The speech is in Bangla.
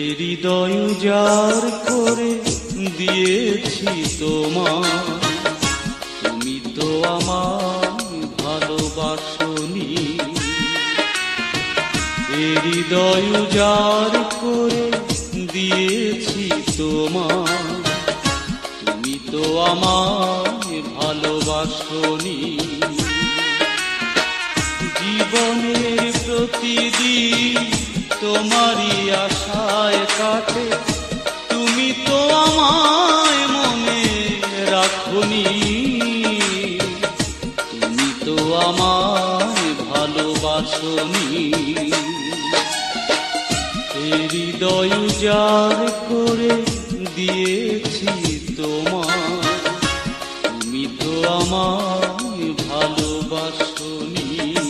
হৃদয় উজাড় করে দিয়েছি তোমার, তুমি তো আমায় ভালোবাসনি। হৃদয় উজাড় করে দিয়েছি তোমার, তুমি তো আমায় ভালোবাসনি। জীবনের প্রতিদিন তোমারই আশায় কাটে, তুমি তো আমায় মনে রাখনি। তুমি তো আমায় ভালোবাসনি। হৃদয় উজাড় করে দিয়ে